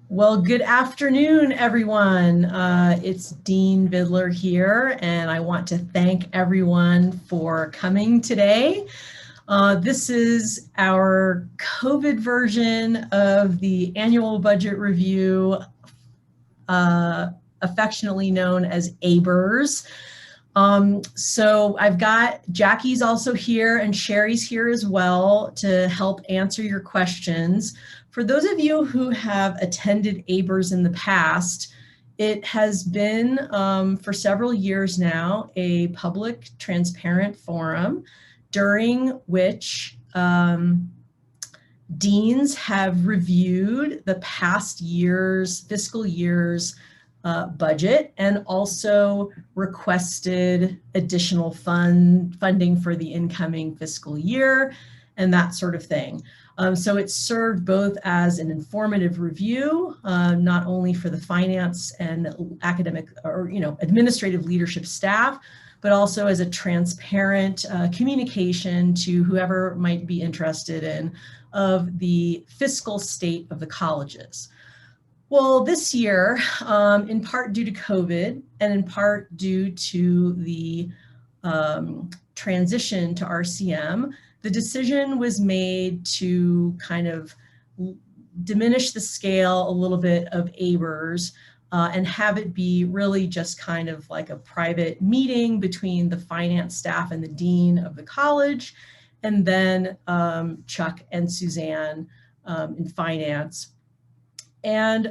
Well, good afternoon, everyone. It's Dean Vidler here, and I want to thank everyone for coming today. This is our COVID version of the annual budget review, affectionately known as ABRS. So I've got Jacqui's also here and Sherry's here as well to help answer your questions. For those of you who have attended ABRS in the past, it has been for several years now a public, transparent forum during which deans have reviewed the past year's, fiscal year's budget and also requested additional funding for the incoming fiscal year and that sort of thing. So it served both as an informative review, not only for the finance and academic or administrative leadership staff, but also as a transparent communication to whoever might be interested in of the fiscal state of the colleges. Well, this year, in part due to COVID and in part due to the transition to RCM, the decision was made to kind of diminish the scale a little bit of ABRS and have it be really just kind of like a private meeting between the finance staff and the dean of the college, and then Chuck and Suzanne in finance. And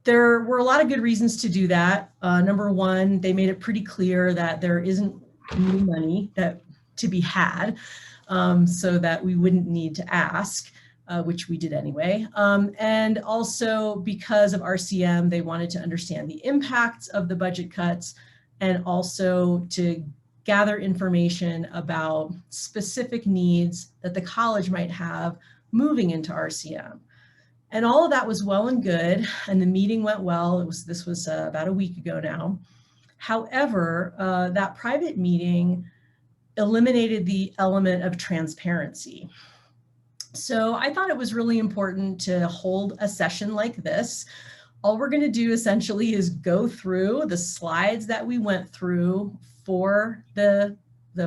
there were a lot of good reasons to do that. Number one, they made it pretty clear that there isn't new money to be had, so that we wouldn't need to ask, which we did anyway. And also because of RCM, they wanted to understand the impacts of the budget cuts and also to gather information about specific needs that the college might have moving into RCM. And all of that was well and good, and the meeting went well. This was about a week ago now. However, that private meeting eliminated the element of transparency. So I thought it was really important to hold a session like this. All we're going to do essentially is go through the slides that we went through for the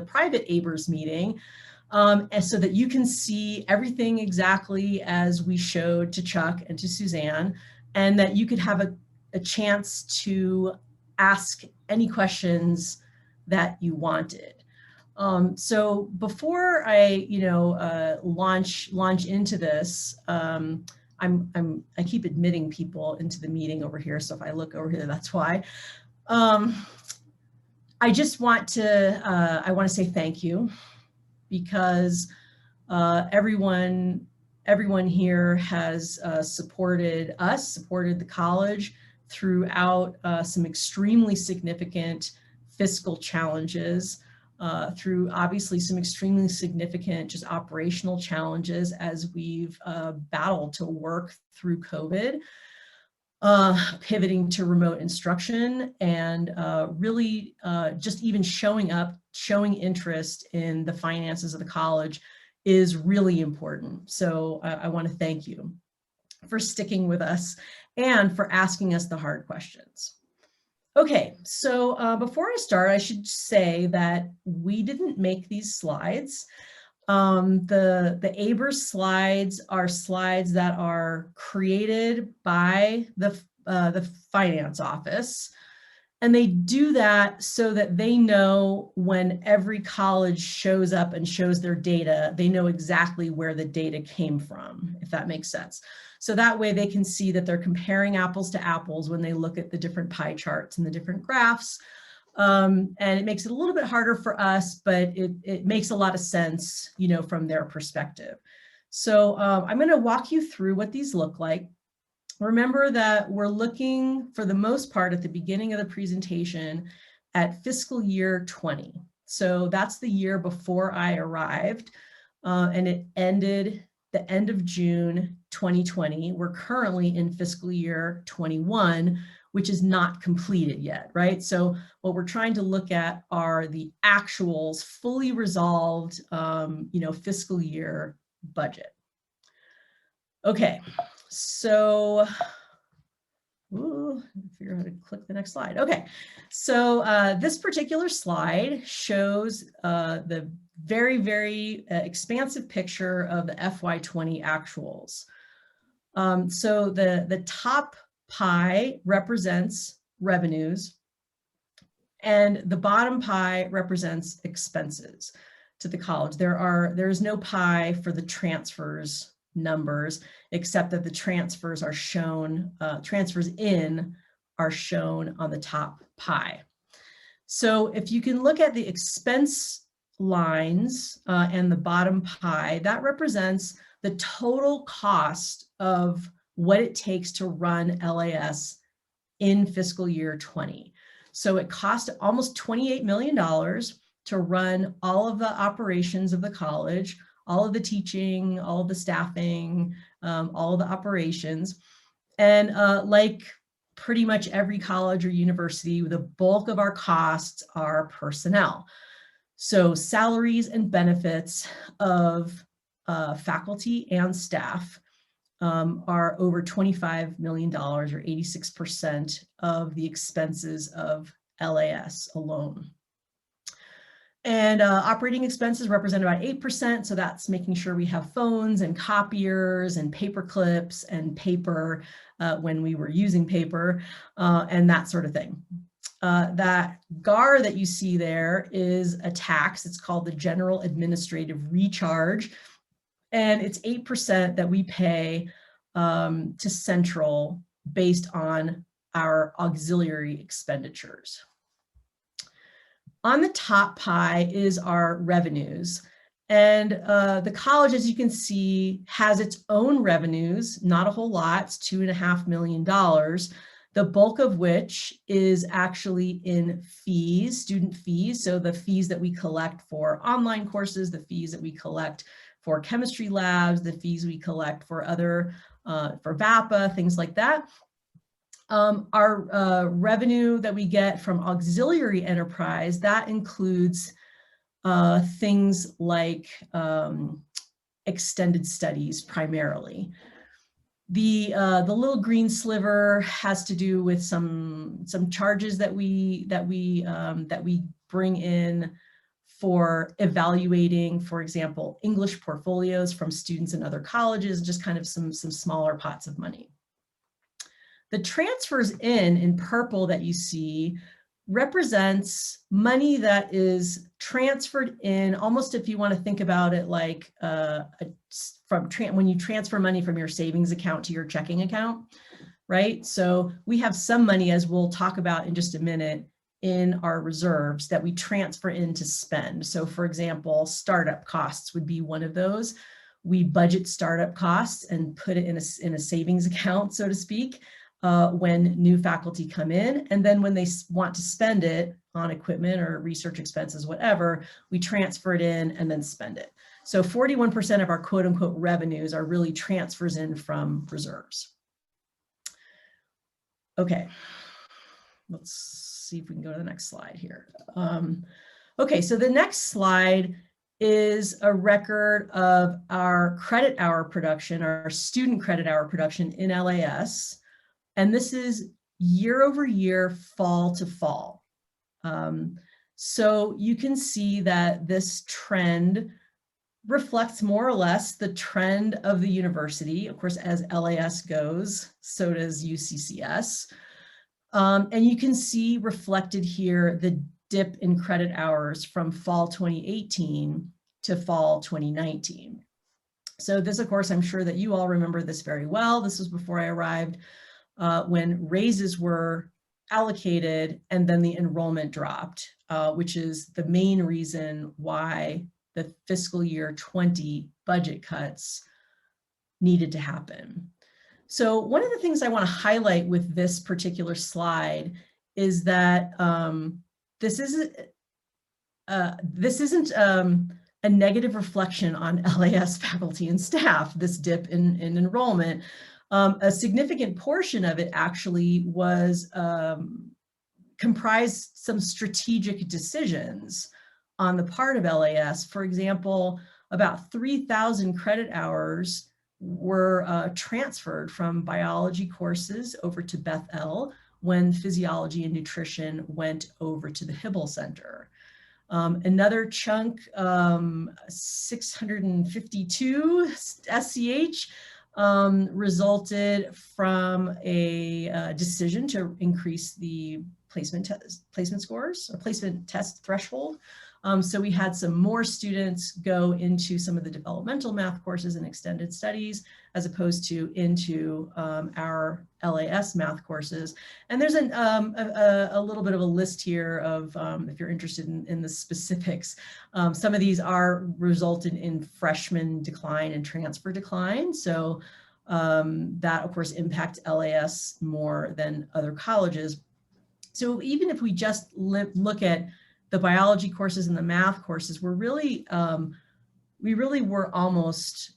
private ABRS meeting, and so that you can see everything exactly as we showed to Chuck and to Suzanne, and that you could have a chance to ask any questions that you wanted. So before I, launch into this, I keep admitting people into the meeting over here. So if I look over here, that's why. I just want to, say thank you, because everyone here has supported us, supported the college throughout some extremely significant fiscal challenges, through obviously some extremely significant just operational challenges as we've battled to work through COVID, pivoting to remote instruction, and really just even showing interest in the finances of the college is really important. So I want to thank you for sticking with us and for asking us the hard questions. Okay, so before I start, I should say that we didn't make these slides. The ABRS slides are slides that are created by the finance office, and they do that so that they know when every college shows up and shows their data, they know exactly where the data came from, if that makes sense. So that way they can see that they're comparing apples to apples when they look at the different pie charts and the different graphs. And it makes it a little bit harder for us, but it makes a lot of sense, from their perspective. So I'm going to walk you through what these look like. Remember that we're looking, for the most part, at the beginning of the presentation at fiscal year 20. So that's the year before I arrived, and it ended the end of June 2020. We're currently in fiscal year 21, which is not completed yet, right? So what we're trying to look at are the actuals, fully resolved, fiscal year budget. Okay, So, figure out how to click the next slide. Okay, so this particular slide shows the very, very expansive picture of the FY20 actuals. So the top pie represents revenues, and the bottom pie represents expenses to the college. There is no pie for the transfers numbers, except that the transfers are shown, transfers in are shown on the top pie. So if you can look at the expense lines and the bottom pie, that represents the total cost of what it takes to run LAS in fiscal year 20. So it cost almost $28 million to run all of the operations of the college, all of the teaching, all of the staffing, all of the operations. And like pretty much every college or university, the bulk of our costs are personnel. So salaries and benefits of faculty and staff are over $25 million, or 86% of the expenses of LAS alone. And operating expenses represent about 8%, so that's making sure we have phones and copiers and paper clips and paper when we were using paper and that sort of thing. That GAR that you see there is a tax. It's called the General Administrative Recharge, and it's 8% that we pay to Central based on our auxiliary expenditures. On the top pie is our revenues. And the college, as you can see, has its own revenues, not a whole lot, it's $2.5 million, the bulk of which is actually in fees, student fees. So the fees that we collect for online courses, the fees that we collect for chemistry labs, the fees we collect for other, for VAPA, things like that. Our revenue that we get from auxiliary enterprise, that includes things like extended studies primarily. The little green sliver has to do with some charges that we bring in for evaluating, for example, English portfolios from students in other colleges, just kind of some smaller pots of money. The transfers in purple that you see represents money that is transferred in, almost if you want to think about it like when you transfer money from your savings account to your checking account, right? So we have some money, as we'll talk about in just a minute, in our reserves that we transfer in to spend. So for example, startup costs would be one of those. We budget startup costs and put it in a savings account, so to speak, when new faculty come in, and then when they want to spend it on equipment or research expenses, whatever, we transfer it in and then spend it. So 41% of our quote unquote revenues are really transfers in from reserves. Okay, let's see if we can go to the next slide here. Okay, so the next slide is a record of our credit hour production, our student credit hour production in LAS. And this is year over year, fall to fall. So you can see that this trend reflects more or less the trend of the university. Of course, as LAS goes, so does UCCS. And you can see reflected here the dip in credit hours from fall 2018 to fall 2019. So this, of course, I'm sure that you all remember this very well. This was before I arrived. When raises were allocated and then the enrollment dropped, which is the main reason why the fiscal year 20 budget cuts needed to happen. So one of the things I want to highlight with this particular slide is that this isn't a negative reflection on LAS faculty and staff, this dip in enrollment. A significant portion of it actually was comprised some strategic decisions on the part of LAS. For example, about 3,000 credit hours were transferred from biology courses over to Beth El when physiology and nutrition went over to the Hybl Center. Another chunk, 652 SCH, resulted from a decision to increase the placement scores, or placement test threshold. So we had some more students go into some of the developmental math courses and extended studies, as opposed to into our LAS math courses. And there's a little bit of a list here of, if you're interested in the specifics, some of these are resulted in freshman decline and transfer decline. So that of course impact LAS more than other colleges. So even if we just look at the biology courses and the math courses, we really were almost,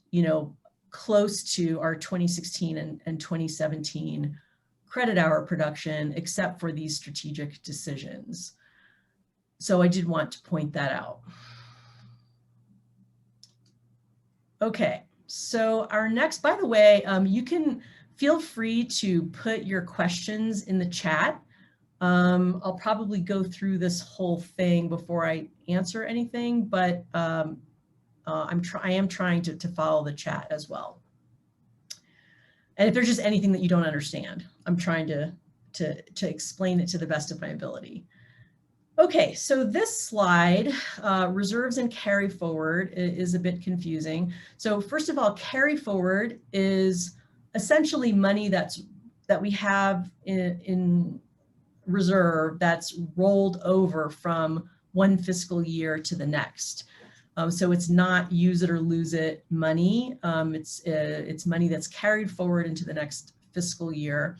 close to our 2016 and 2017 credit hour production, except for these strategic decisions. So I did want to point that out. Okay, so our next, by the way, you can feel free to put your questions in the chat. I'll probably go through this whole thing before I answer anything, but I am trying to follow the chat as well. And if there's just anything that you don't understand, I'm trying to explain it to the best of my ability. Okay, so this slide, reserves and carry forward, is a bit confusing. So first of all, carry forward is essentially money that we have in reserve that's rolled over from one fiscal year to the next. So it's not use it or lose it money. It's money that's carried forward into the next fiscal year.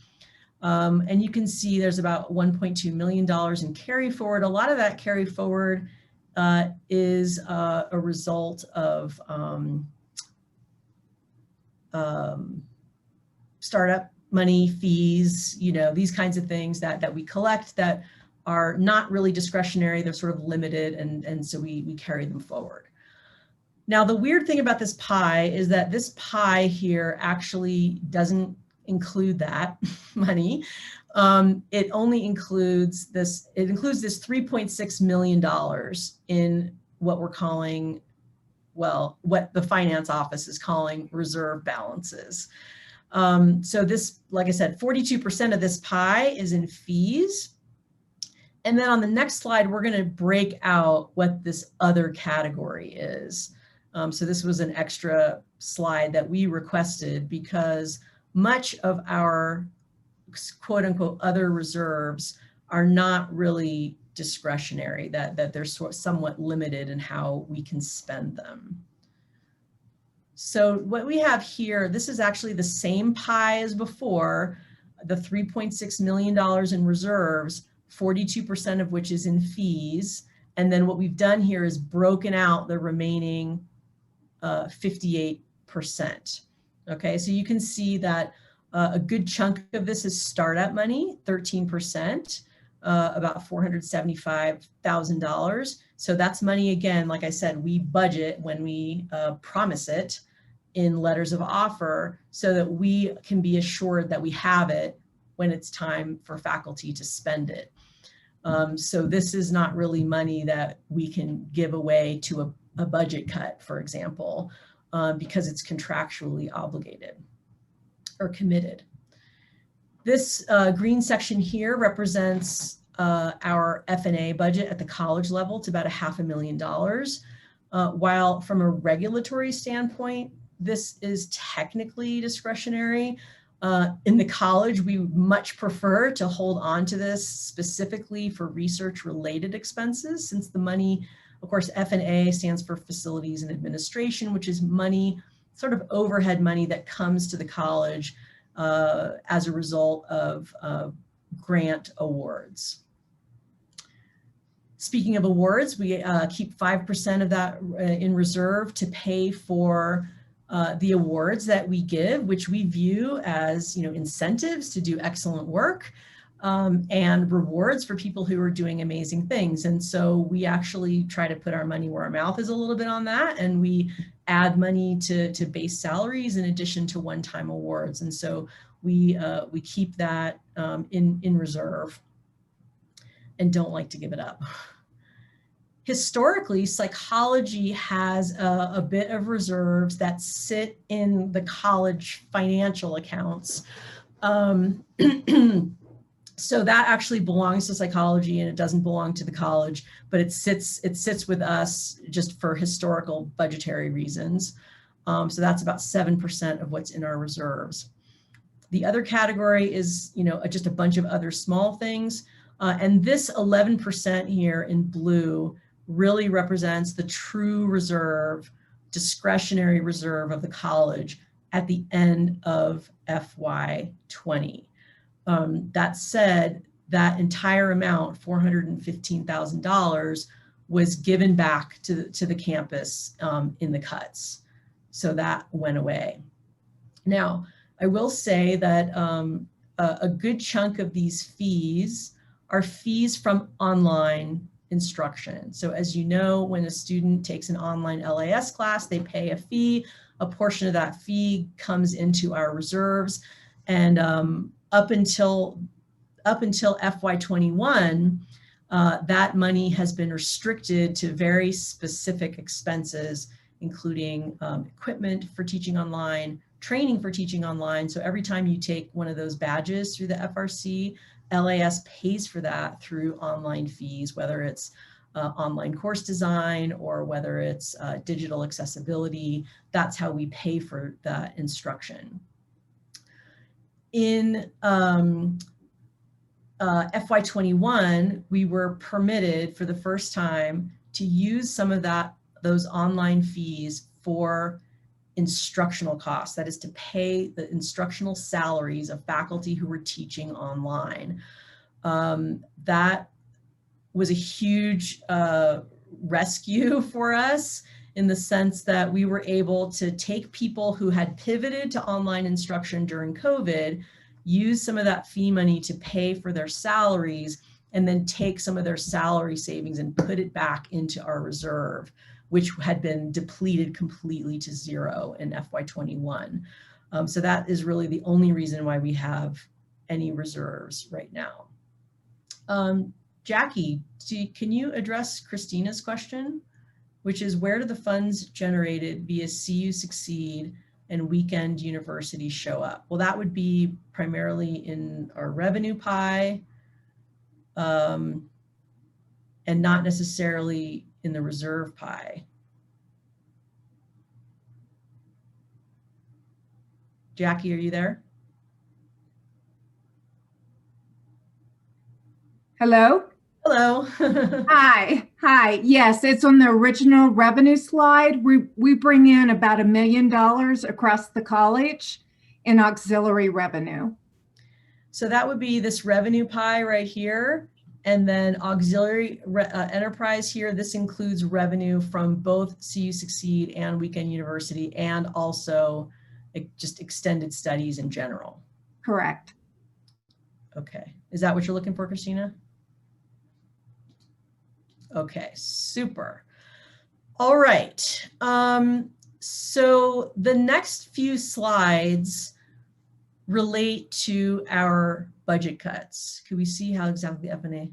And you can see there's about $1.2 million in carry forward. A lot of that carry forward is a result of startup money, fees, these kinds of things that we collect that are not really discretionary. They're sort of limited, and so we carry them forward. Now, the weird thing about this pie is that this pie here actually doesn't include that money. It only includes this, it includes this $3.6 million in what we're calling, well, what the finance office is calling reserve balances. So this, like I said, 42% of this pie is in fees. And then on the next slide, we're going to break out what this other category is. So this was an extra slide that we requested because much of our quote unquote other reserves are not really discretionary, that they're somewhat limited in how we can spend them. So what we have here, this is actually the same pie as before, the $3.6 million in reserves, 42% of which is in fees. And then what we've done here is broken out the remaining 58%. Okay, so you can see that a good chunk of this is startup money, 13%, about $475,000. So that's money, again, like I said, we budget when we promise it in letters of offer so that we can be assured that we have it when it's time for faculty to spend it. So this is not really money that we can give away to a budget cut, for example, because it's contractually obligated or committed. This green section here represents our F&A budget at the college level. It's about $500,000. While from a regulatory standpoint, this is technically discretionary. In the college, we much prefer to hold on to this specifically for research-related expenses, since the money, of course, F&A stands for Facilities and Administration, which is money, sort of overhead money that comes to the college as a result of grant awards. Speaking of awards, we keep 5% of that in reserve to pay for the awards that we give, which we view as, incentives to do excellent work and rewards for people who are doing amazing things. And so we actually try to put our money where our mouth is a little bit on that. And we add money to base salaries in addition to one-time awards. And so we keep that in reserve and don't like to give it up. Historically, psychology has a bit of reserves that sit in the college financial accounts. So that actually belongs to psychology and it doesn't belong to the college, but it sits with us just for historical budgetary reasons. So that's about 7% of what's in our reserves. The other category is, just a bunch of other small things. And this 11% here in blue really represents the true reserve, discretionary reserve of the college at the end of FY20. That said, that entire amount, $415,000, was given back to the campus in the cuts. So that went away. Now, I will say that a good chunk of these fees are fees from online instruction. So as you know, when a student takes an online LAS class, they pay a fee. A portion of that fee comes into our reserves. And up until FY21, that money has been restricted to very specific expenses, including equipment for teaching online, training for teaching online. So every time you take one of those badges through the FRC, LAS pays for that through online fees, whether it's online course design or whether it's digital accessibility. That's how we pay for that instruction. In FY21, we were permitted for the first time to use some of those online fees for instructional costs, that is to pay the instructional salaries of faculty who were teaching online. That was a huge rescue for us in the sense that we were able to take people who had pivoted to online instruction during COVID, use some of that fee money to pay for their salaries, and then take some of their salary savings and put it back into our reserve, which had been depleted completely to zero in FY21. So that is really the only reason why we have any reserves right now. Jacqui, can you address Christina's question, which is where do the funds generated via CU Succeed and Weekend University show up? Well, that would be primarily in our revenue pie and not necessarily in the reserve pie. Jacqui, are you there? Hello? Hello. Hi. Yes, it's on the original revenue slide. We bring in about $1 million across the college in auxiliary revenue. So that would be this revenue pie right here. And then auxiliary enterprise here, this includes revenue from both CU Succeed and Weekend University and also just extended studies in general. Correct. Okay. Is that what you're looking for, Christina? Okay, super. All right. So the next few slides relate to our budget cuts. Can we see how exactly F&A?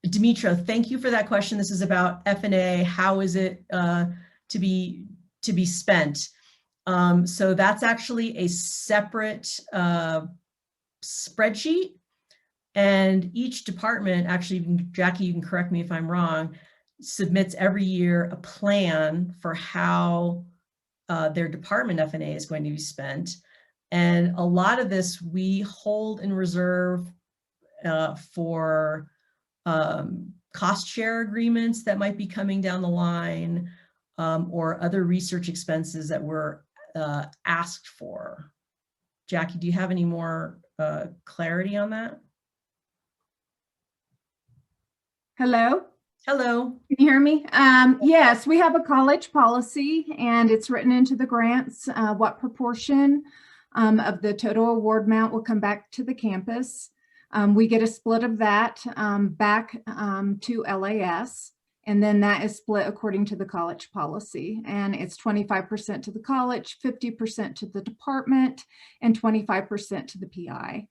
Demetra, thank you for that question. This is about F&A. How is it to be spent? So that's actually a separate spreadsheet. And each department, actually, Jacqui, you can correct me if I'm wrong, submits every year a plan for how their department F&A is going to be spent. And a lot of this we hold in reserve for cost share agreements that might be coming down the line or other research expenses that were asked for. Jacqui, do you have any more clarity on that? Hello? Hello. Can you hear me? Yes, we have a college policy and it's written into the grants what proportion of the total award amount will come back to the campus. We get a split of that back to LAS. And then that is split according to the college policy. And it's 25% to the college, 50% to the department, and 25% to the PI.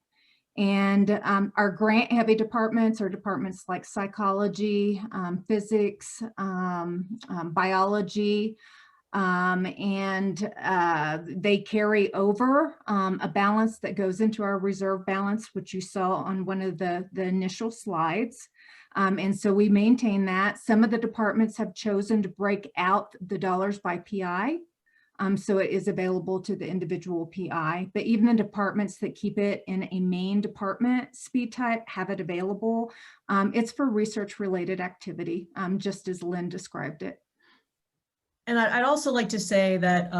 And our grant heavy departments are departments like psychology, physics, biology, and they carry over a balance that goes into our reserve balance, which you saw on one of the initial slides. And so we maintain that. Some of the departments have chosen to break out the dollars by PI. So it is available to the individual PI, but even the departments that keep it in a main department speed type have it available. It's for research related activity, just as Lynn described it. And I'd also like to say that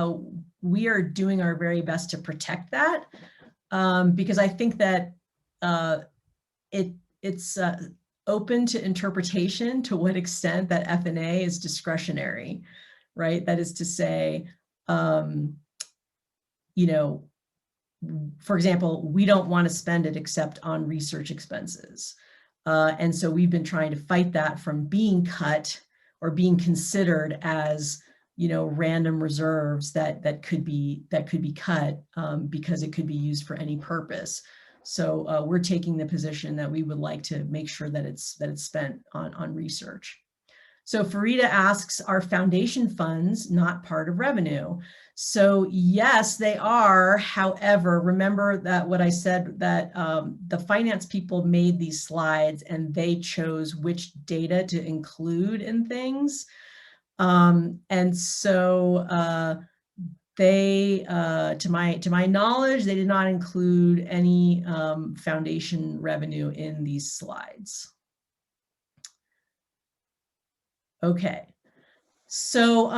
we are doing our very best to protect that, because I think that it's open to interpretation to what extent that F&A is discretionary, right? That is to say, you know, for example, we don't want to spend it except on research expenses. And so we've been trying to fight that from being cut or being considered as, you know, random reserves that could be cut because it could be used for any purpose. So we're taking the position that we would like to make sure that it's spent on research. So Farida asks, are foundation funds not part of revenue? So yes, they are. However, remember that what I said, that the finance people made these slides and they chose which data to include in things. And so they, to my knowledge, they did not include any foundation revenue in these slides. Okay, so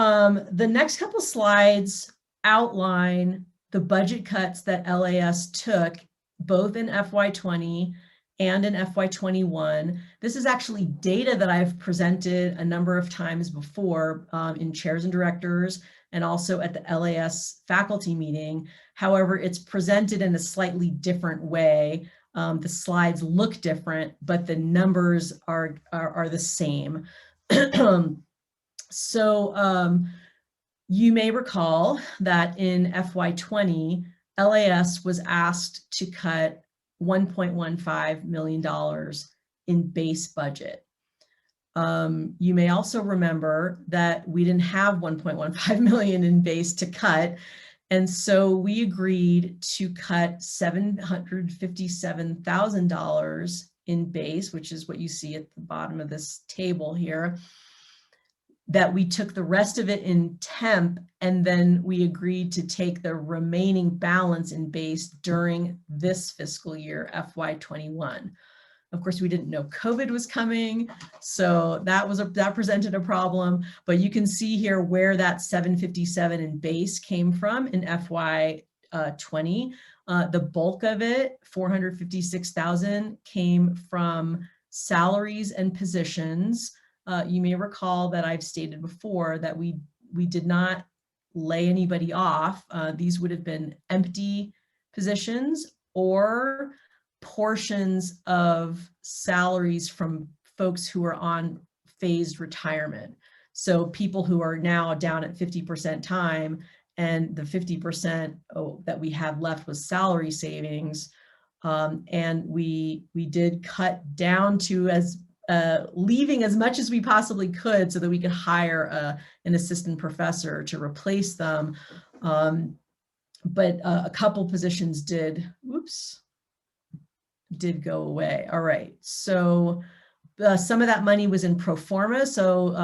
the next couple slides outline the budget cuts that LAS took both in FY20 and in FY21. This is actually data that I've presented a number of times before in chairs and directors and also at the LAS faculty meeting. However, it's presented in a slightly different way. The slides look different, but the numbers are the same. So you may recall that in FY20, LAS was asked to cut $1.15 million in base budget. You may also remember that we didn't have $1.15 million in base to cut. And so we agreed to cut $757,000 in base, which is what you see at the bottom of this table here, that we took the rest of it in temp, and then we agreed to take the remaining balance in base during this fiscal year, FY21. Of course, we didn't know COVID was coming, so that presented a problem, but you can see here where that 757 in base came from in FY20. The bulk of it, 456,000, came from salaries and positions. You may recall that I've stated before that we did not lay anybody off. These would have been empty positions or portions of salaries from folks who are on phased retirement. So people who are now down at 50% time, and the 50% that we had left was salary savings. And we did cut down to leaving as much as we possibly could so that we could hire an assistant professor to replace them. But a couple positions did go away. All right, so some of that money was in pro forma. So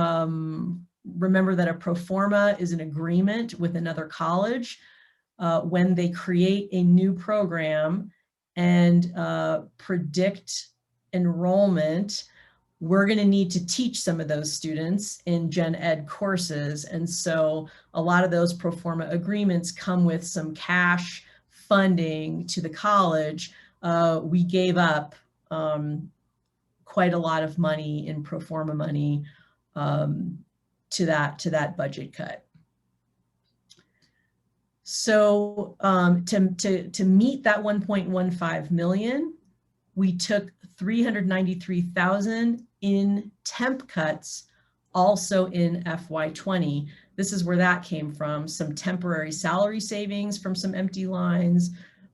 remember that a pro forma is an agreement with another college when they create a new program and predict enrollment. We're going to need to teach some of those students in gen ed courses. And so a lot of those pro forma agreements come with some cash funding to the college. We gave up quite a lot of money in pro forma money to that budget cut. So to meet that 1.15 million, we took 393,000 in temp cuts Also in FY20, this is where that came from, some temporary salary savings from some empty lines,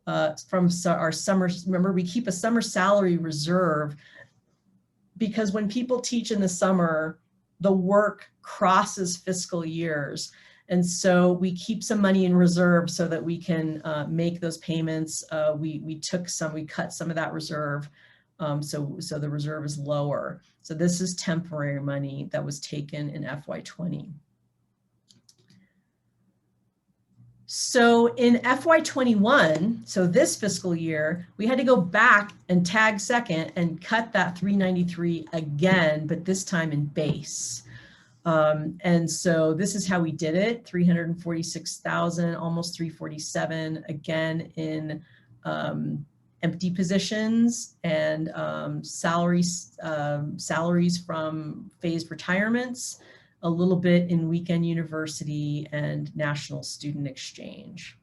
from our summer, remember we keep a summer salary reserve because when people teach in the summer, the work crosses fiscal years. And so we keep some money in reserve so that we can make those payments. We cut some of that reserve. So the reserve is lower. So this is temporary money that was taken in FY20. So in FY21, so this fiscal year, we had to go back and tag second and cut that 393 again, but this time in base. And so this is how we did it, 346,000, almost 347, again in empty positions and salaries from phased retirements, a little bit in weekend university and national student exchange.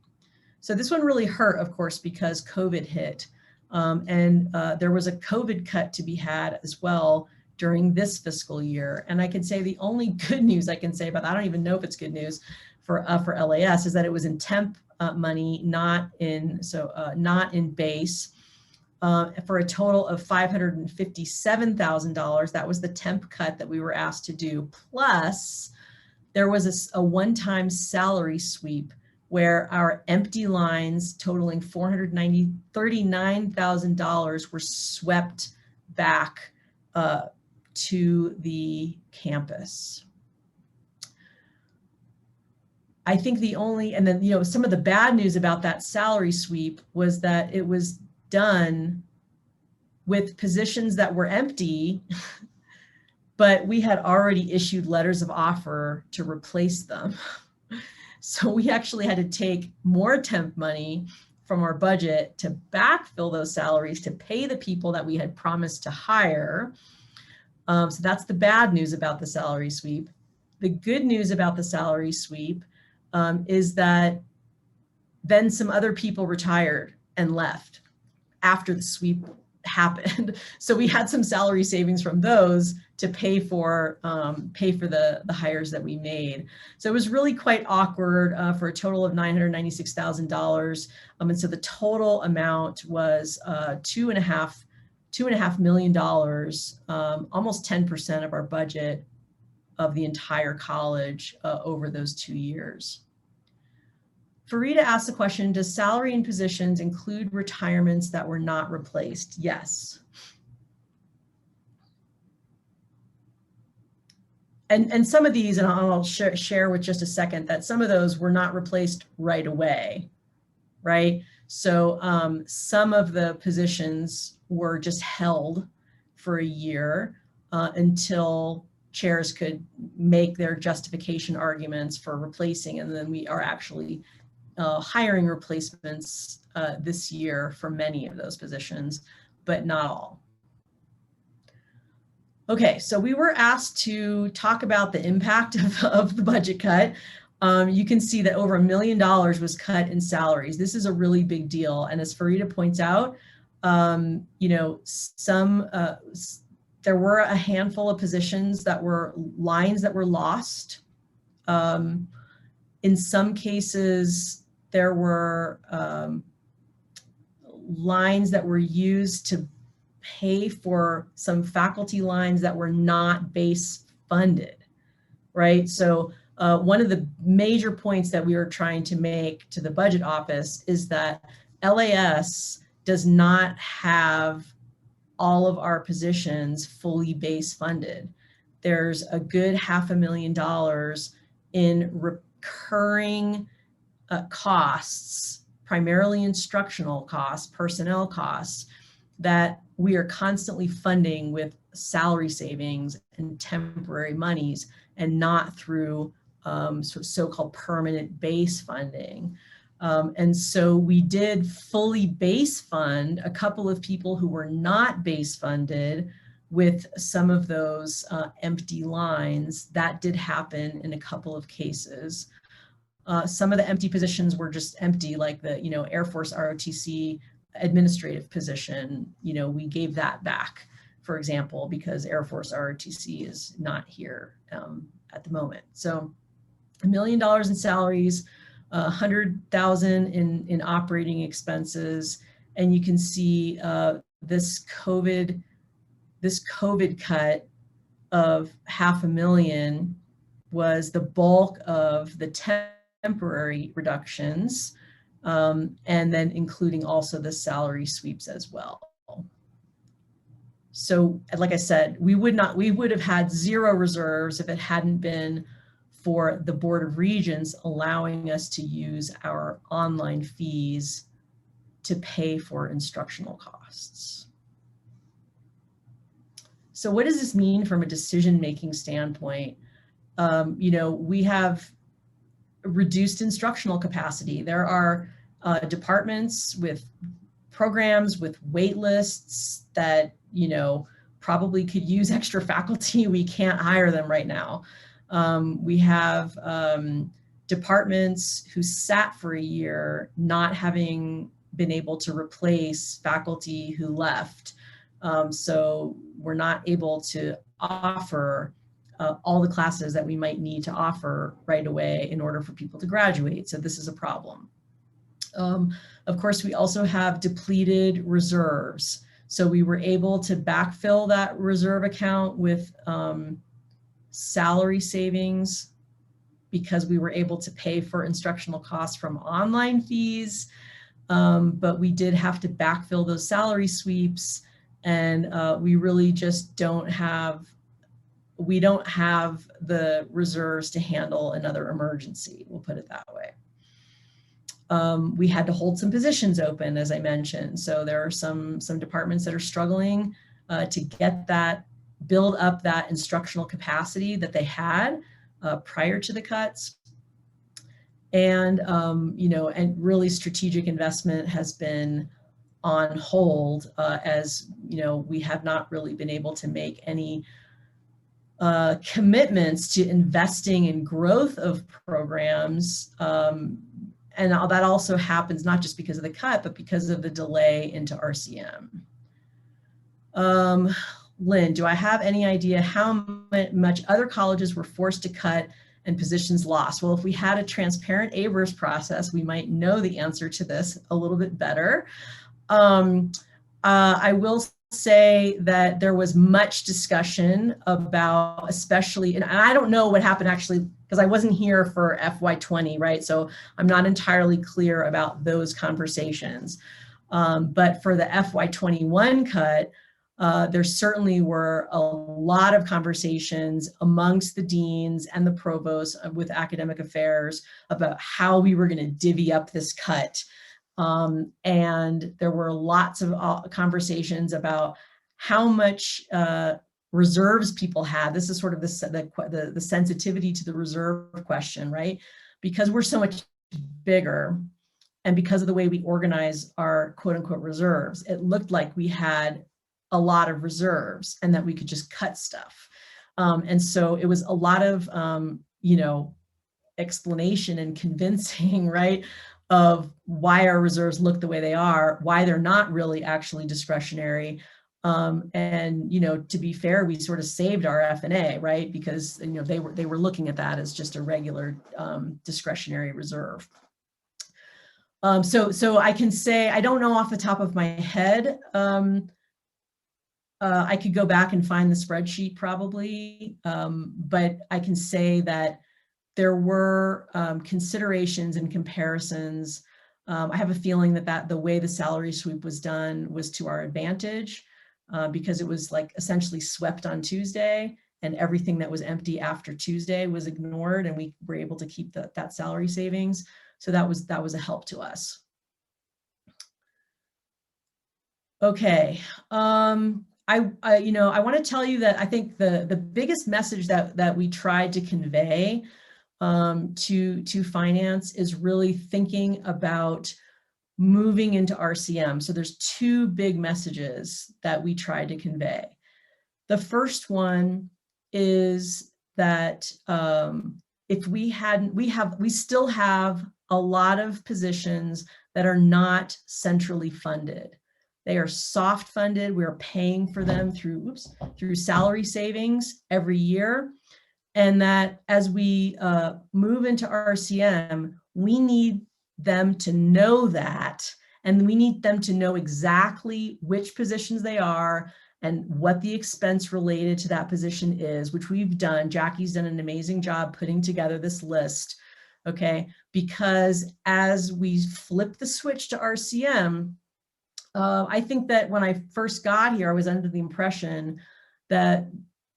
So this one really hurt, of course, because COVID hit. And there was a COVID cut to be had as well during this fiscal year. And I can say the only good news I can say about that, I don't even know if it's good news for LAS, is that it was in temp money, not in base. For a total of $557,000. That was the temp cut that we were asked to do. Plus, there was a one-time salary sweep where our empty lines totaling $439,000 were swept back to the campus. I think and then, some of the bad news about that salary sweep was that it was done with positions that were empty, but we had already issued letters of offer to replace them. So we actually had to take more temp money from our budget to backfill those salaries to pay the people that we had promised to hire. So that's the bad news about the salary sweep. The good news about the salary sweep is that then some other people retired and left after the sweep happened. So we had some salary savings from those to pay for the hires that we made. So it was really quite awkward for a total of $996,000. And so the total amount was $2.5 million, almost 10% of our budget of the entire college over those 2 years. Farida asked the question, does salary and positions include retirements that were not replaced? Yes. And some of these, and I'll share with just a second, that some of those were not replaced right away, right? So some of the positions were just held for a year until chairs could make their justification arguments for replacing, and then we are actually hiring replacements this year for many of those positions, but not all. Okay, so we were asked to talk about the impact of the budget cut. You can see that over $1 million was cut in salaries. This is a really big deal. And as Farida points out, there were a handful of positions that were lines that were lost. In some cases, there were lines that were used to pay for some faculty lines that were not base funded, right? So one of the major points that we were trying to make to the budget office is that LAS does not have all of our positions fully base funded. There's a good $500,000 in recurring costs, primarily instructional costs, personnel costs, that we are constantly funding with salary savings and temporary monies and not through so-called permanent base funding. And so we did fully base fund a couple of people who were not base funded with some of those empty lines. That did happen in a couple of cases. Some of the empty positions were just empty, like the Air Force ROTC administrative position. We gave that back, for example, because Air Force ROTC is not here at the moment. So $1 million in salaries, 100,000 in operating expenses, and you can see this COVID cut of $500,000 was the bulk of the temporary reductions, and then including also the salary sweeps as well. So like I said, we would have had zero reserves if it hadn't been for the Board of Regents allowing us to use our online fees to pay for instructional costs. So what does this mean from a decision-making standpoint? We have reduced instructional capacity. There are departments with programs with wait lists that, probably could use extra faculty. We can't hire them right now. We have departments who sat for a year not having been able to replace faculty who left. So we're not able to offer all the classes that we might need to offer right away in order for people to graduate. So this is a problem. Of course, we also have depleted reserves. So we were able to backfill that reserve account with salary savings because we were able to pay for instructional costs from online fees. But we did have to backfill those salary sweeps, and we really just don't have the reserves to handle another emergency. We'll put it that way. We had to hold some positions open, as I mentioned. So there are some departments that are struggling to build up that instructional capacity that they had prior to the cuts. And, and really strategic investment has been on hold as, we have not really been able to make any commitments to investing in growth of programs. And that also happens not just because of the cut, but because of the delay into RCM. Lynn, do I have any idea how much other colleges were forced to cut and positions lost? Well, if we had a transparent ABRS process, we might know the answer to this a little bit better. I will say that there was much discussion about, especially, and I don't know what happened actually, because I wasn't here for FY20, right? So I'm not entirely clear about those conversations. But for the FY21 cut, there certainly were a lot of conversations amongst the deans and the provosts with academic affairs about how we were going to divvy up this cut. And there were lots of conversations about how much reserves people had. This is sort of the sensitivity to the reserve question, right? Because we're so much bigger, and because of the way we organize our quote unquote reserves, it looked like we had a lot of reserves and that we could just cut stuff. And so it was a lot of, explanation and convincing, right, of why our reserves look the way they are, why they're not really actually discretionary. And, to be fair, we sort of saved our F&A, right? Because, they were looking at that as just a regular discretionary reserve. So I can say, I don't know off the top of my head. I could go back and find the spreadsheet probably, but I can say that there were considerations and comparisons. I have a feeling that the way the salary sweep was done was to our advantage because it was like essentially swept on Tuesday, and everything that was empty after Tuesday was ignored, and we were able to keep that salary savings. So that was a help to us. Okay. I want to tell you that I think the biggest message that we tried to convey to finance is really thinking about moving into RCM. So there's two big messages that we tried to convey. The first one is that if we still have a lot of positions that are not centrally funded. They are soft funded. We're paying for them through salary savings every year. And that as we move into RCM, we need them to know that, and we need them to know exactly which positions they are and what the expense related to that position is, which we've done. Jacqui's done an amazing job putting together this list, okay? Because as we flip the switch to RCM, I think that when I first got here, I was under the impression that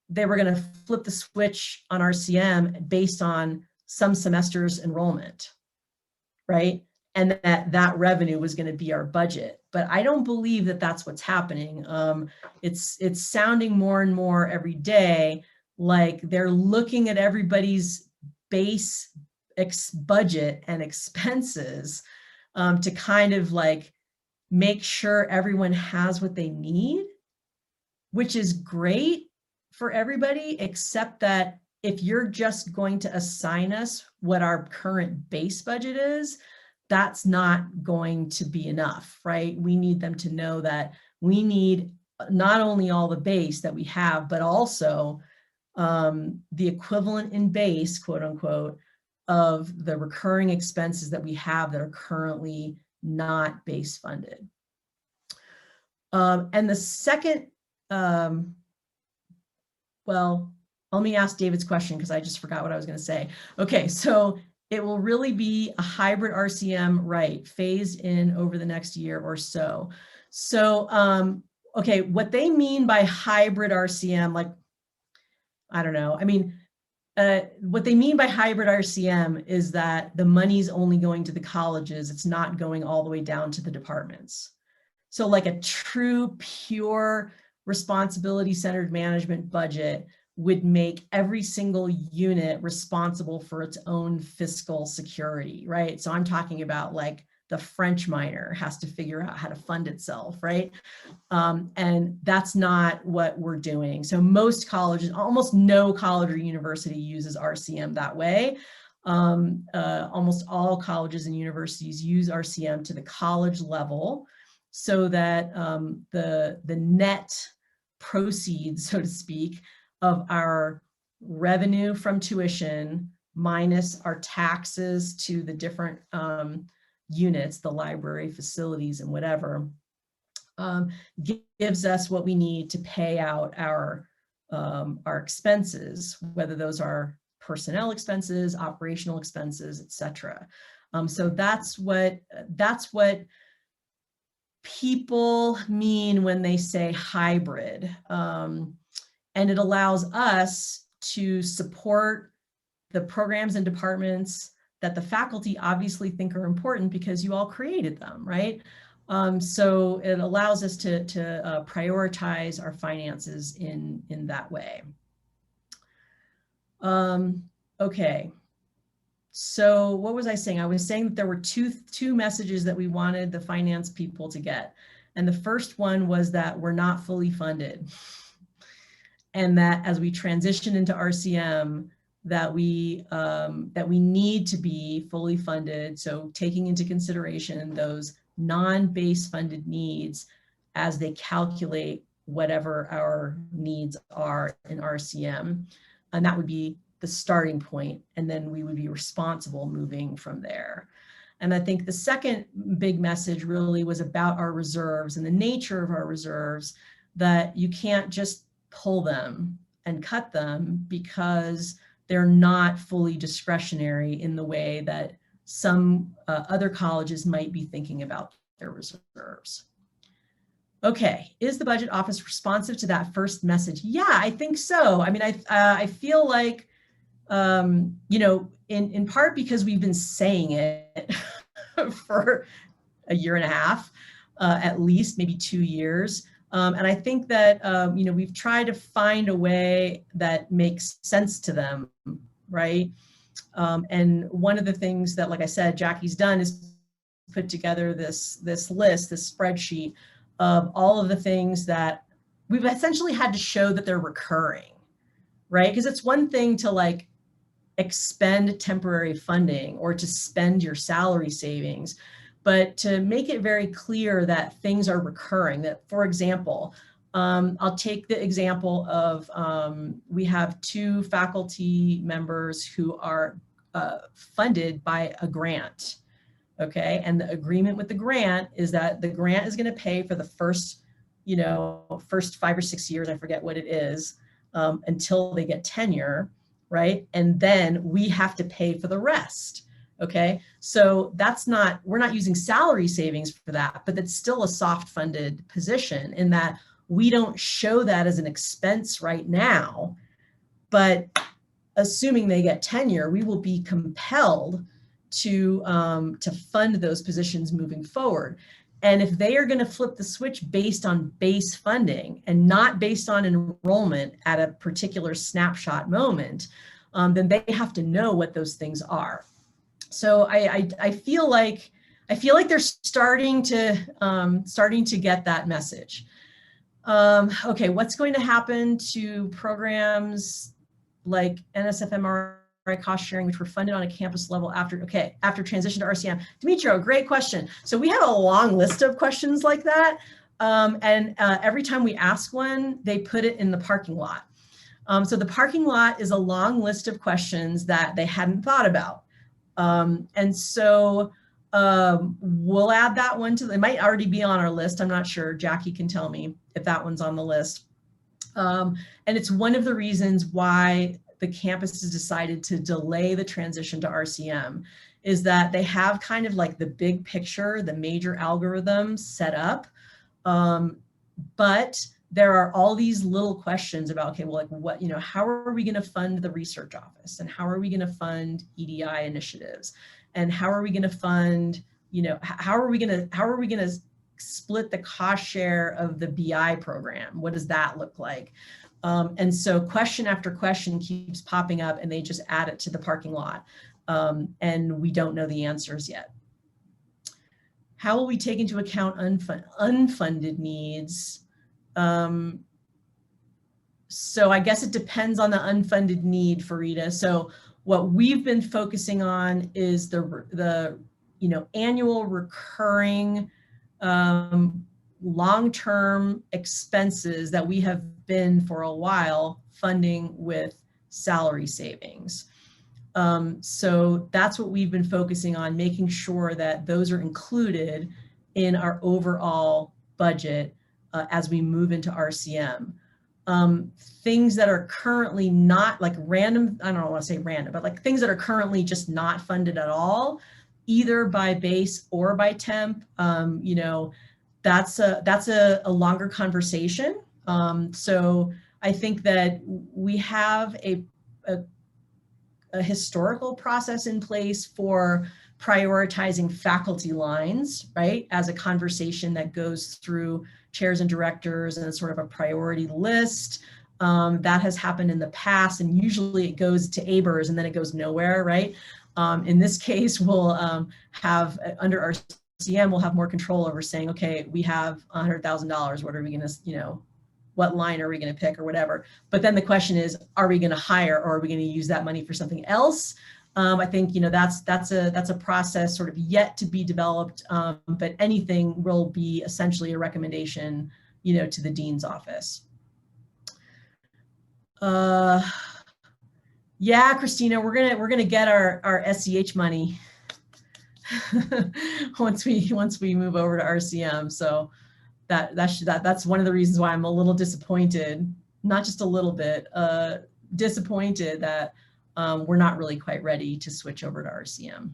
they were going to flip the switch on RCM based on some semester's enrollment, right? And that revenue was going to be our budget. But I don't believe that that's what's happening. It's sounding more and more every day like they're looking at everybody's base budget and expenses to kind of like make sure everyone has what they need, which is great for everybody, except that if you're just going to assign us what our current base budget is, that's not going to be enough, right? We need them to know that we need not only all the base that we have, but also the equivalent in base, quote unquote, of the recurring expenses that we have that are currently not base funded. And the second, well, let me ask David's question because I just forgot what I was going to say. Okay, so it will really be a hybrid RCM, right, phased in over the next year or so. So, okay, what they mean by hybrid RCM, like, I don't know. I mean, what they mean by hybrid RCM is that the money's only going to the colleges. It's not going all the way down to the departments. So like a true, pure responsibility-centered management budget would make every single unit responsible for its own fiscal security, right? So I'm talking about like the French minor has to figure out how to fund itself, right? And that's not what we're doing. So most colleges, almost no college or university uses RCM that way. Almost all colleges and universities use RCM to the college level so that the net proceeds, so to speak, of our revenue from tuition minus our taxes to the different units, the library, facilities, and whatever, gives us what we need to pay out our expenses, whether those are personnel expenses, operational expenses, etc. So that's what people mean when they say hybrid. And it allows us to support the programs and departments that the faculty obviously think are important because you all created them, right? So it allows us to prioritize our finances in that way. Okay. So what was I saying? I was saying that there were two messages that we wanted the finance people to get. And the first one was that we're not fully funded. And that as we transition into RCM, that we need to be fully funded. So taking into consideration those non-base funded needs as they calculate whatever our needs are in RCM. And that would be the starting point, and then we would be responsible moving from there. And I think the second big message really was about our reserves and the nature of our reserves, that you can't just pull them and cut them because they're not fully discretionary in the way that some other colleges might be thinking about their reserves. Okay, is the budget office responsive to that first message? Yeah, I think so. I mean, I feel like, you know, in part because we've been saying it for a year and a half, at least maybe 2 years. And I think that, you know, we've tried to find a way that makes sense to them, right? And one of the things that, like I said, Jacqui's done is put together this list, this spreadsheet of all of the things that we've essentially had to show that they're recurring, right? Because it's one thing to like expend temporary funding or to spend your salary savings, but to make it very clear that things are recurring, that, for example, I'll take the example of we have 2 faculty members who are funded by a grant, okay? And the agreement with the grant is that the grant is going to pay for the first, you know, first 5 or 6 years, I forget what it is, until they get tenure, right? And then we have to pay for the rest. Okay, so that's not, we're not using salary savings for that, but it's still a soft funded position in that we don't show that as an expense right now, but assuming they get tenure, we will be compelled to fund those positions moving forward. And if they are going to flip the switch based on base funding and not based on enrollment at a particular snapshot moment, then they have to know what those things are. So I feel like they're starting to get that message. Okay, what's going to happen to programs like NSF-MRI cost sharing, which were funded on a campus level after transition to RCM? Demetrio, great question. So we have a long list of questions like that. Every time we ask one, they put it in the parking lot. So the parking lot is a long list of questions that they hadn't thought about. And so we'll add that one to, it might already be on our list. I'm not sure. Jackie can tell me if that one's on the list. And it's one of the reasons why the campus has decided to delay the transition to RCM, is that they have kind of like the big picture, the major algorithms set up. But there are all these little questions about, okay, well, like what, you know, how are we going to fund the research office, and how are we going to fund EDI initiatives, and how are we going to fund, you know, how are we going to split the cost share of the BI program? What does that look like? And so question after question keeps popping up, and they just add it to the parking lot. And we don't know the answers yet. How will we take into account unfunded needs? So I guess it depends on the unfunded need, Farida. So what we've been focusing on is the you know, annual recurring long-term expenses that we have been for a while funding with salary savings. So that's what we've been focusing on, making sure that those are included in our overall budget as we move into RCM. Things that are currently not like random, I don't want to say random, but like things that are currently just not funded at all, either by base or by temp, you know, that's a longer conversation. So I think that we have a historical process in place for prioritizing faculty lines, right, as a conversation that goes through chairs and directors and sort of a priority list. That has happened in the past, and usually it goes to ABRS and then it goes nowhere, right? In this case, we'll have, under RCM, we'll have more control over saying, okay, we have $100,000, what are we gonna, you know, what line are we gonna pick or whatever. But then the question is, are we gonna hire, or are we gonna use that money for something else? I think, you know, that's a process sort of yet to be developed, but anything will be essentially a recommendation, you know, to the dean's office. Yeah, Christina, we're gonna get our SEH money once we move over to RCM. So that's one of the reasons why I'm a little disappointed, not just a little bit, disappointed that we're not really quite ready to switch over to RCM.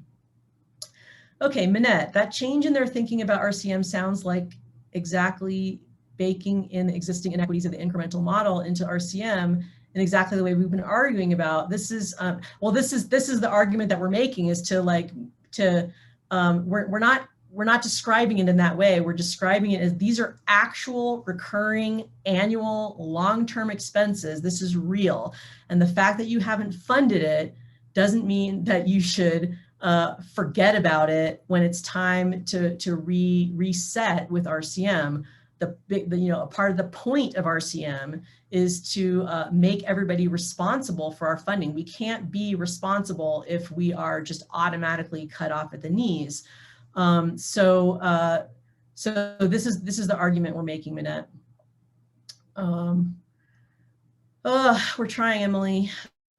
Okay, Mette, that change in their thinking about RCM sounds like exactly baking in existing inequities of the incremental model into RCM in exactly the way we've been arguing about. This is, well, this is the argument that we're making, is to we're not describing it in that way. We're describing it as these are actual recurring annual long-term expenses. This is real. And the fact that you haven't funded it doesn't mean that you should forget about it when it's time to reset with RCM. You know, a part of the point of RCM is to make everybody responsible for our funding. We can't be responsible if we are just automatically cut off at the knees. So this is the argument we're making, Mette. We're trying, Emily.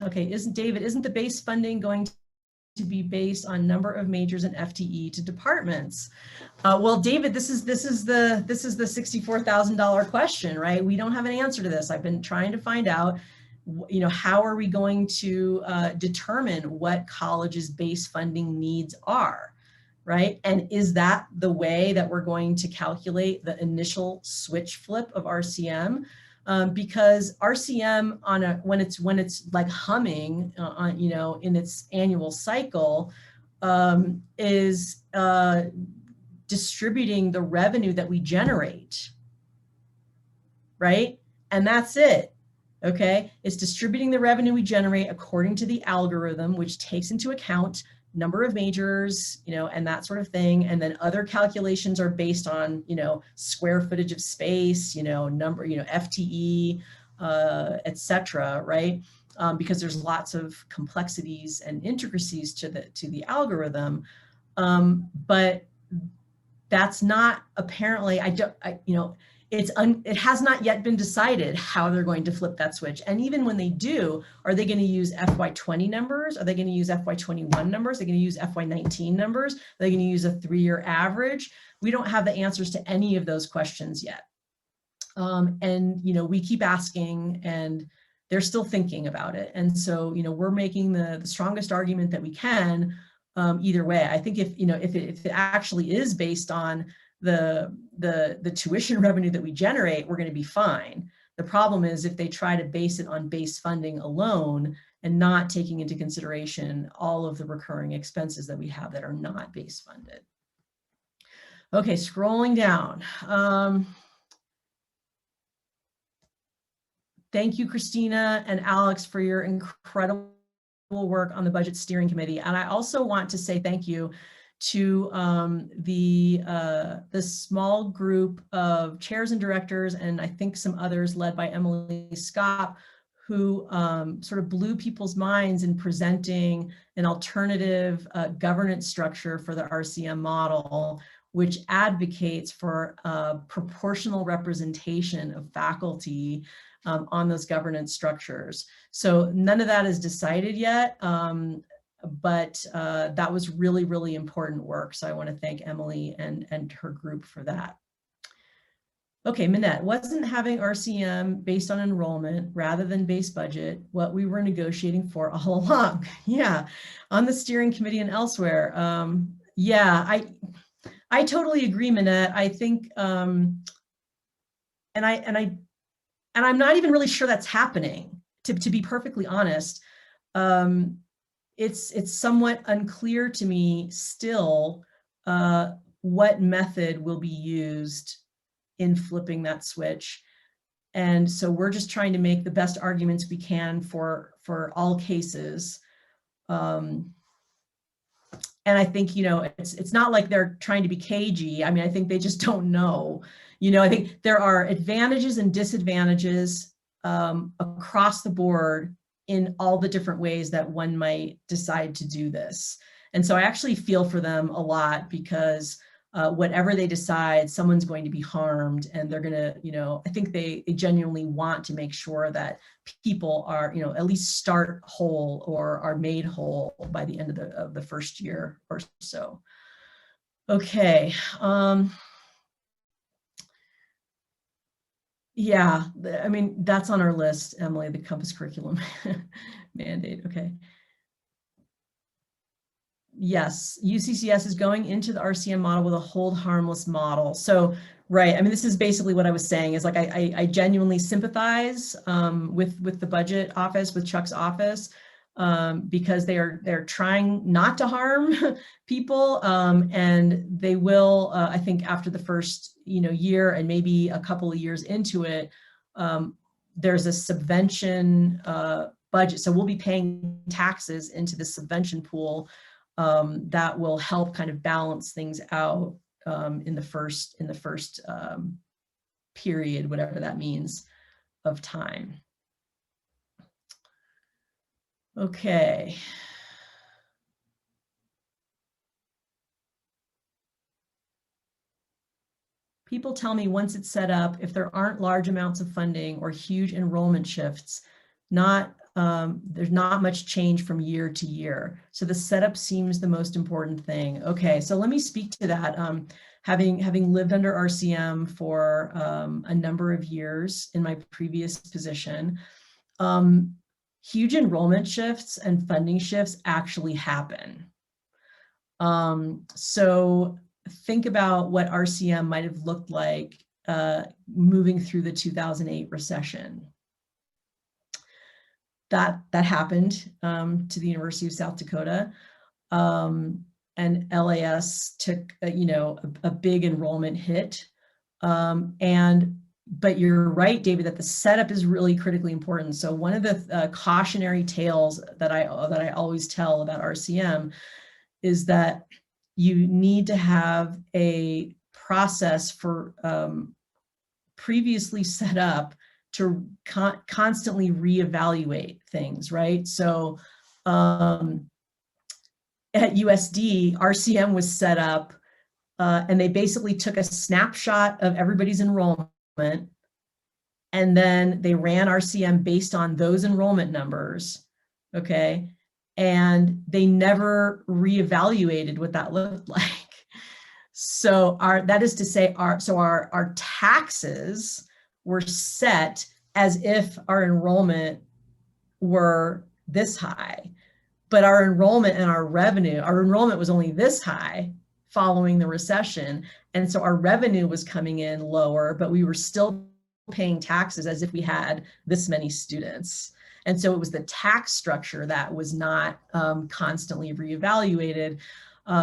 Okay, isn't the base funding going to be based on number of majors and FTE to departments? Well, David, this is the $64,000 question, right? We don't have an answer to this. I've been trying to find out, you know, how are we going to determine what colleges' base funding needs are, right? And is that the way that we're going to calculate the initial switch flip of RCM? Because RCM when it's like humming, you know, in its annual cycle, is distributing the revenue that we generate, right? And that's it, okay? It's distributing the revenue we generate according to the algorithm, which takes into account number of majors, you know, and that sort of thing. And then other calculations are based on, you know, square footage of space, you know, number, you know, FTE, et cetera, right? Because there's lots of complexities and intricacies to the algorithm. But that's not apparently, you know, it has not yet been decided how they're going to flip that switch. And even when they do, are they going to use FY20 numbers? Are they going to use FY21 numbers? Are they going to use FY19 numbers? Are they going to use a 3-year average? We don't have the answers to any of those questions yet. And, you know, we keep asking and they're still thinking about it. And so, you know, we're making the strongest argument that we can either way. I think if, you know, if it actually is based on the tuition revenue that we generate, we're going to be fine. The problem is if they try to base it on base funding alone and not taking into consideration all of the recurring expenses that we have that are not base funded. Okay, scrolling down. Thank you, Christina and Alex, for your incredible work on the Budget Steering Committee. And I also want to say thank you to the small group of chairs and directors, and I think some others led by Emily Scott, who sort of blew people's minds in presenting an alternative governance structure for the RCM model, which advocates for proportional representation of faculty on those governance structures. So none of that is decided yet, but that was really, really important work. So I want to thank Emily and her group for that. Okay, Mette, wasn't having RCM based on enrollment rather than base budget what we were negotiating for all along? Yeah, on the steering committee and elsewhere. Yeah, I totally agree, Mette. I think, and I'm not even really sure that's happening, to be perfectly honest. It's somewhat unclear to me still what method will be used in flipping that switch. And so we're just trying to make the best arguments we can for all cases. And I think, you know, it's not like they're trying to be cagey. I mean, I think they just don't know. You know, I think there are advantages and disadvantages across the board in all the different ways that one might decide to do this. And so I actually feel for them a lot, because whatever they decide, someone's going to be harmed, and they're going to, you know, I think they genuinely want to make sure that people are, you know, at least start whole or are made whole by the end of the first year or so. Okay. Yeah, I mean, that's on our list, Emily, the Compass curriculum mandate. Okay. Yes, UCCS is going into the RCM model with a hold harmless model. So, right, I mean, this is basically what I was saying, is like, I genuinely sympathize with the budget office, with Chuck's office, because they're trying not to harm people, and they will, I think after the first, you know, year and maybe a couple of years into it, there's a subvention budget. So we'll be paying taxes into the subvention pool that will help kind of balance things out in the first period, whatever that means, of time. Okay. people tell me once it's set up, if there aren't large amounts of funding or huge enrollment shifts, there's not much change from year to year. So the setup seems the most important thing. Okay, so let me speak to that. Having lived under RCM for a number of years in my previous position, huge enrollment shifts and funding shifts actually happen. So think about what RCM might have looked like moving through the 2008 recession. That happened to the University of South Dakota, and LAS took a big enrollment hit. But you're right, David, that the setup is really critically important. So one of the cautionary tales that I always tell about RCM is that you need to have a process for previously set up to constantly reevaluate things, right? So at USD, RCM was set up and they basically took a snapshot of everybody's enrollment, and then they ran RCM based on those enrollment numbers, okay? And they never reevaluated what that looked like. So that is to say, our taxes were set as if our enrollment were this high, but our enrollment and our enrollment was only this high following the recession. And so our revenue was coming in lower, but we were still paying taxes as if we had this many students. And so it was the tax structure that was not constantly reevaluated,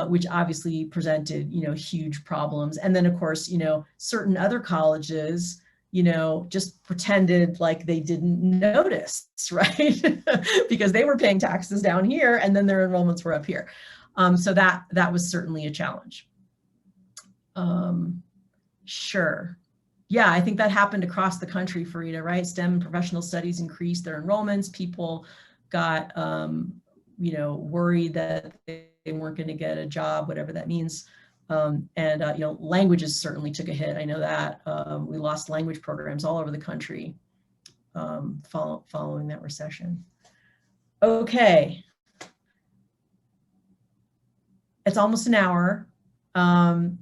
which obviously presented, huge problems. And then of course, certain other colleges, just pretended like they didn't notice, right? Because they were paying taxes down here and then their enrollments were up here. So that was certainly a challenge. Sure. Yeah, I think that happened across the country, Farida, right? STEM and professional studies increased their enrollments. People got, worried that they weren't going to get a job, whatever that means. Languages certainly took a hit. I know that we lost language programs all over the country following that recession. Okay. It's almost an hour. I'm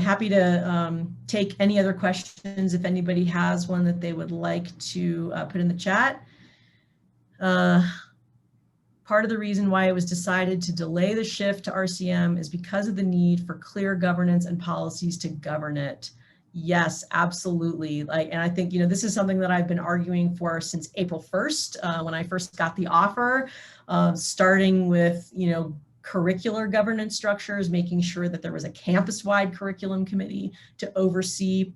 happy to take any other questions if anybody has one that they would like to put in the chat. Part of the reason why it was decided to delay the shift to RCM is because of the need for clear governance and policies to govern it. Yes, absolutely. And I think, this is something that I've been arguing for since April 1st, when I first got the offer, starting with, curricular governance structures, making sure that there was a campus-wide curriculum committee to oversee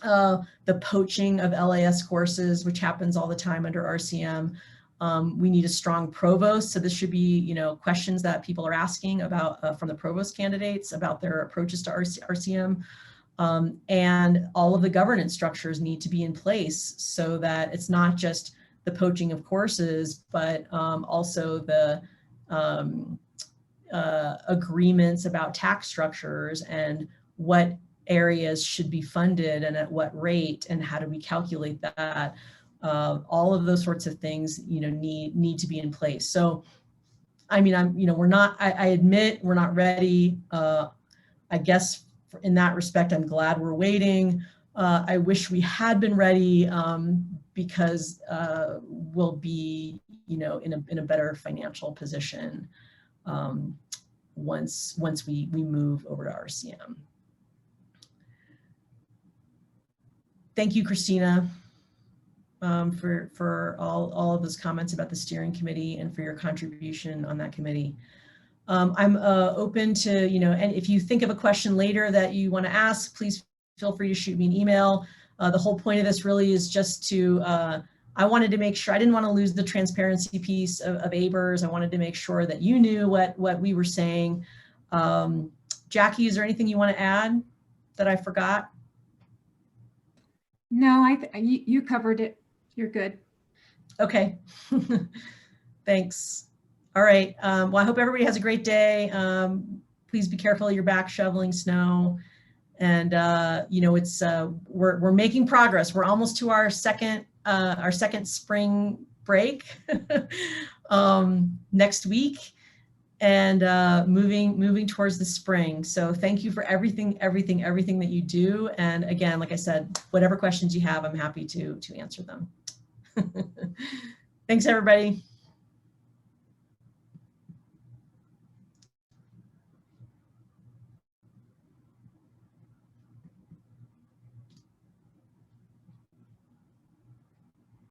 the poaching of LAS courses, which happens all the time under RCM. We need a strong provost. So this should be, questions that people are asking about from the provost candidates about their approaches to RCM. And all of the governance structures need to be in place so that it's not just the poaching of courses, but also the agreements about tax structures and what areas should be funded and at what rate and how do we calculate that. All of those sorts of things, need to be in place. So, I mean, I admit we're not ready. I guess in that respect, I'm glad we're waiting. I wish we had been ready because we'll be, in a better financial position once we move over to RCM. Thank you, Christina, for all of those comments about the steering committee and for your contribution on that committee. I'm open to, and if you think of a question later that you want to ask, please feel free to shoot me an email. The whole point of this really is just to, I wanted to make sure, I didn't want to lose the transparency piece of ABRS. I wanted to make sure that you knew what we were saying. Jacqui, is there anything you want to add that I forgot? No, you covered it. You're good. Okay. Thanks. All right. Well, I hope everybody has a great day. Please be careful. You're back shoveling snow. And you know, it's we're making progress. We're almost to our second spring break next week, and moving towards the spring. So thank you for everything that you do. And again, like I said, whatever questions you have, I'm happy to answer them. Thanks, everybody.